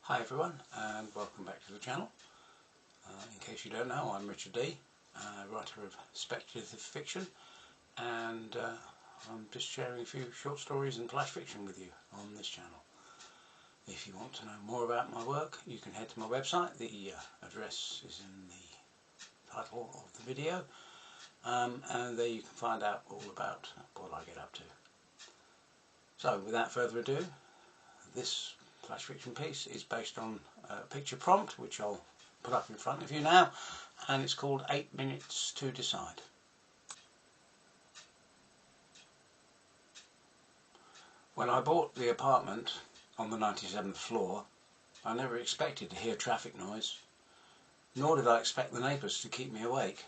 Hi everyone, and welcome back to the channel. In case you don't know, I'm Richard D, writer of speculative fiction, and I'm just sharing a few short stories and flash fiction with you on this channel. If you want to know more about my work, you can head to my website. The address is in the title of the video, and there you can find out all about what I get up to. So without further ado, this flash fiction piece is based on a picture prompt which I'll put up in front of you now, and it's called 8 Minutes to Decide. When I bought the apartment on the 97th floor, I never expected to hear traffic noise, nor did I expect the neighbours to keep me awake.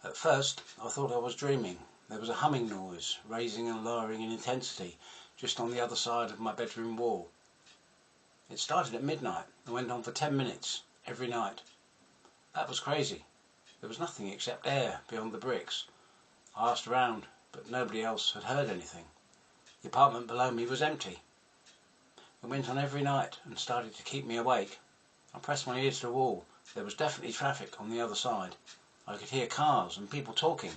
At first I thought I was dreaming. There was a humming noise, raising and lowering in intensity, just on the other side of my bedroom wall. It started at midnight and went on for 10 minutes every night. That was crazy. There was nothing except air beyond the bricks. I asked around, but nobody else had heard anything. The apartment below me was empty. It went on every night and started to keep me awake. I pressed my ear to the wall. There was definitely traffic on the other side. I could hear cars and people talking.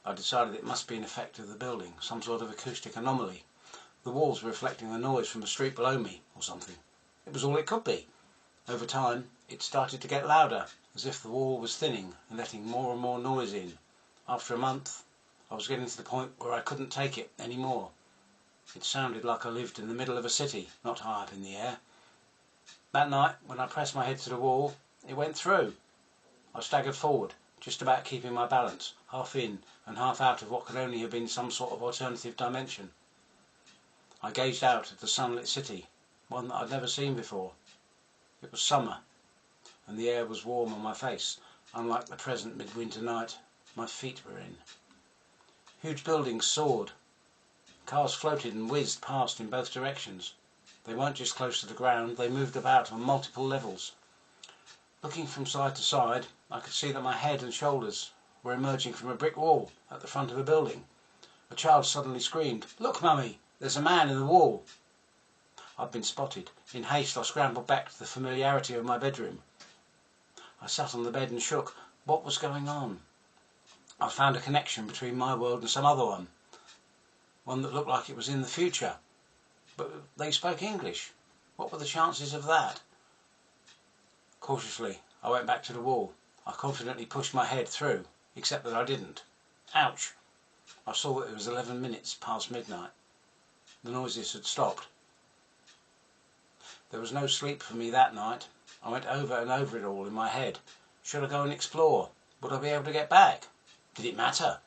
I decided it must be an effect of the building, some sort of acoustic anomaly. The walls were reflecting the noise from the street below me, or something. It was all it could be. Over time, it started to get louder, as if the wall was thinning and letting more and more noise in. After a month, I was getting to the point where I couldn't take it anymore. It sounded like I lived in the middle of a city, not high up in the air. That night, when I pressed my head to the wall, it went through. I staggered forward, just about keeping my balance, half in and half out of what could only have been some sort of alternative dimension. I gazed out at the sunlit city, one that I'd never seen before. It was summer, and the air was warm on my face, unlike the present midwinter night my feet were in. Huge buildings soared. Cars floated and whizzed past in both directions. They weren't just close to the ground, they moved about on multiple levels. Looking from side to side, I could see that my head and shoulders were emerging from a brick wall at the front of a building. A child suddenly screamed, "Look, Mummy! There's a man in the wall!" I'd been spotted. In haste I scrambled back to the familiarity of my bedroom. I sat on the bed and shook. What was going on? I found a connection between my world and some other one. One that looked like it was in the future. But they spoke English. What were the chances of that? Cautiously, I went back to the wall. I confidently pushed my head through, except that I didn't. Ouch! I saw that it was 11 minutes past midnight. The noises had stopped. There was no sleep for me that night. I went over and over it all in my head. Should I go and explore? Would I be able to get back? Did it matter?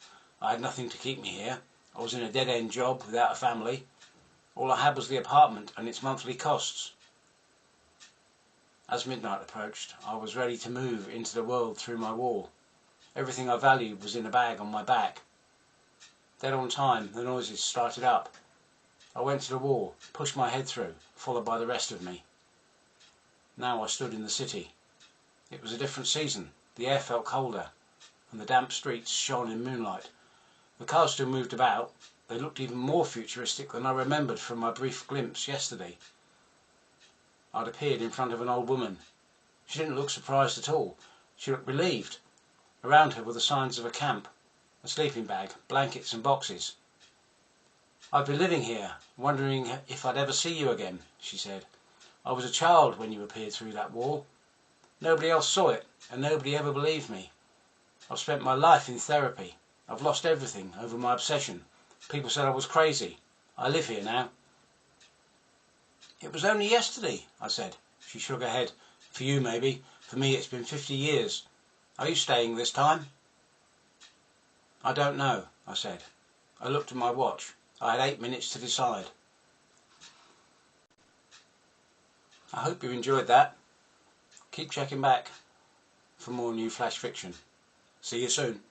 I had nothing to keep me here. I was in a dead-end job without a family. All I had was the apartment and its monthly costs. As midnight approached, I was ready to move into the world through my wall. Everything I valued was in a bag on my back. Then on time, the noises started up. I went to the wall, pushed my head through, followed by the rest of me. Now I stood in the city. It was a different season. The air felt colder, and the damp streets shone in moonlight. The cars still moved about. They looked even more futuristic than I remembered from my brief glimpse yesterday. I'd appeared in front of an old woman. She didn't look surprised at all. She looked relieved. Around her were the signs of a camp, a sleeping bag, blankets and boxes. "I've been living here, wondering if I'd ever see you again," she said. "I was a child when you appeared through that wall. Nobody else saw it, and nobody ever believed me. I've spent my life in therapy. I've lost everything over my obsession. People said I was crazy. I live here now." "It was only yesterday," I said. She shook her head. "For you, maybe. For me, it's been 50 years. Are you staying this time?" "I don't know," I said. I looked at my watch. I had 8 minutes to decide. I hope you enjoyed that. Keep checking back for more new flash fiction. See you soon.